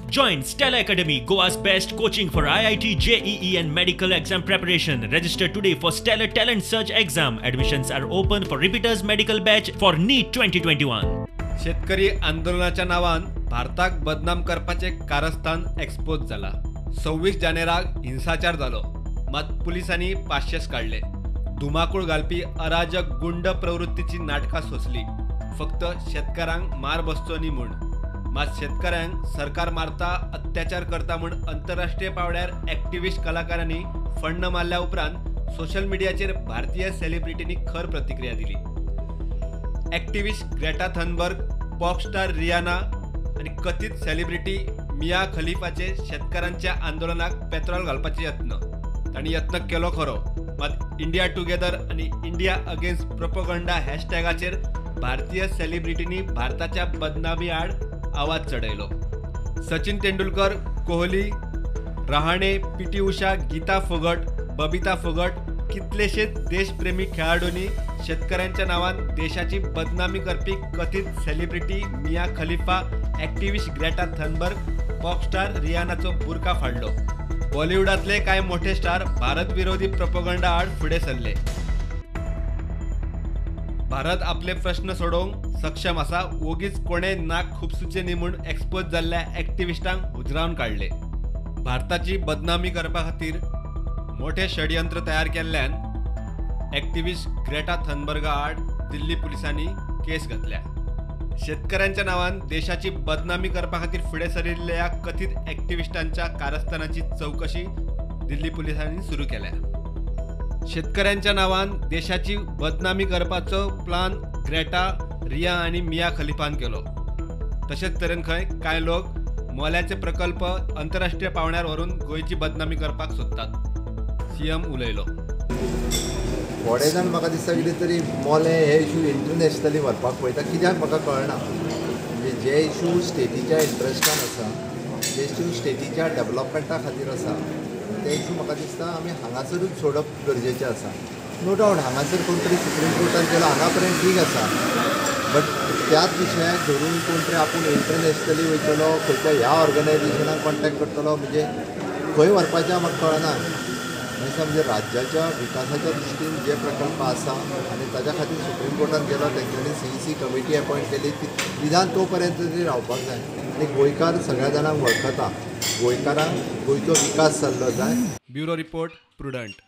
Join Stella Academy, Goa's best coaching for IIT, JEE and medical exam preparation. Register today for Stellar Talent Search exam. Admissions are open for repeaters medical batch for NEET 2021. शेतकरी आंदोलनाच्या नावान भारताक बदनाम करपाचे कारस्थान expose झाला. 26 जानेराक हिंसाचार जालो, मात पुलिसांनी पाश्यस काढले. धुमाकूळ घालपी अराजक गुंड प्रवृत्तीची नाटकां सोसली. फक्त शेतकऱ्यांक मार बसचो न्ही म्हूण. मात शेतकऱ्यांक सरकार मारता, अत्याचार करता म्हूण आंतरराष्ट्रीय पावड्यार एक्टिविस्ट कलाकारांनी फंड मारल्या उपरांत सोशल मिडियाचेर भारतीय सेलिब्रिटींनी खर प्रतिक्रिया दिली. Activist Greta Thunberg, pop star Riyana आणि कथित सेलिब्रिटी मिया खलिफाचे शेतकऱ्यांच्या आंदोलनाक पेत्रोल घालपाचे यत्न. तांणी यत्न केलो खरो, मात इंडिया टुगेदर आणि इंडिया अगेन्स्ट प्रोपोगंडा हॅशटॅगाचेर भारतीय सेलिब्रिटींनी भारताच्या बदनामी आड आवाज चढयलो. सचिन तेंडुलकर, कोहली, रहाणे, पीटी उषा, गीता फोगट, बबिता फोगट कितलेशेच देशप्रेमी खेळाडूंनी शेतकऱ्यांच्या नावान देशाची बदनामी करपी कथित celebrity Mia Khalifa, activist Greta Thunberg, pop star रियानाचो बुरका फाडलो. बॉलिवूडातले कांय मोठे स्टार भारत विरोधी प्रोपोगंडा आड फुडें सरले. भारत आपले प्रश्न सोडवंक सक्षम आसा, ओगीच कोणेय नाक खुपसूचे न्ही म्हूण एक्सपोज जाल्ल्या एक्टिविस्टांक हुजरावन काडले. भारताची बदनामी करपा खातीर मोठे षडयंत्र तयार केल्ल्यान एक्टिविस्ट ग्रेटा थनबर्गा आड दिल्ली पुलिसांनी केस घातल्या. शेतकऱ्यांच्या नावान देशाची बदनामी करपा खातीर फुडें सरिल्ल्या कथित एक्टिविस्टांच्या कारस्थानाची चौकशी दिल्ली पुलिसांनी सुरू केल्या. शेतकऱ्यांच्या नावान देशाची बदनामी करपाचो प्लान ग्रेटा, रिया आणि मिया खलिफान केलो. तशेंच तरेन खंय कांय लोक मोल्याचे प्रकल्प आंतरराष्ट्रीय पावंड्यार व्हरून गोंयची बदनामी करपाक सोदतात. सीएम उलयलो. थोडे जाण म्हाका दिसता कितें तरी मोले हे इशू इंटरनॅशनली व्हरपाक पळयता. कित्याक म्हाका कळना, म्हणजे जे इशू स्टेटीच्या इंट्रस्टान आसा, जे इशू स्टेटीच्या डेवलपमेंटा खातीर आसा, ते इशू म्हाका दिसता आमी हांगासरूच सोडप गरजेचें आसा. नो डावट हांगासर कोण तरी सुप्रीम कोर्टान गेलो हांगा पर्यंत ठीक आसा, बट त्याच विशयाक धरून कोण तरी आपूण इंटरनॅशनली वयतलो, खंयच्या ह्या ऑर्गनायजेशनाक कॉन्टॅक्ट करतलो, म्हणजे खंय व्हरपाचें म्हाका कळना. म्हणजे राज्याच्या विकासाच्या दृश्टीन जे प्रकल्प आसा आनी ताच्या खातीर सुप्रीम कोर्टान गेलो, तेंच्यांनी CEC कमिटी अपॉयंट केली. निदान तो पर्यंत तरी रावपाक जाय. आनी गोंयकार सगळ्या जाणांक वळखता, गोंयकारांक गोंयचो विकास जाल्लो जाय. Bureau report, prudent.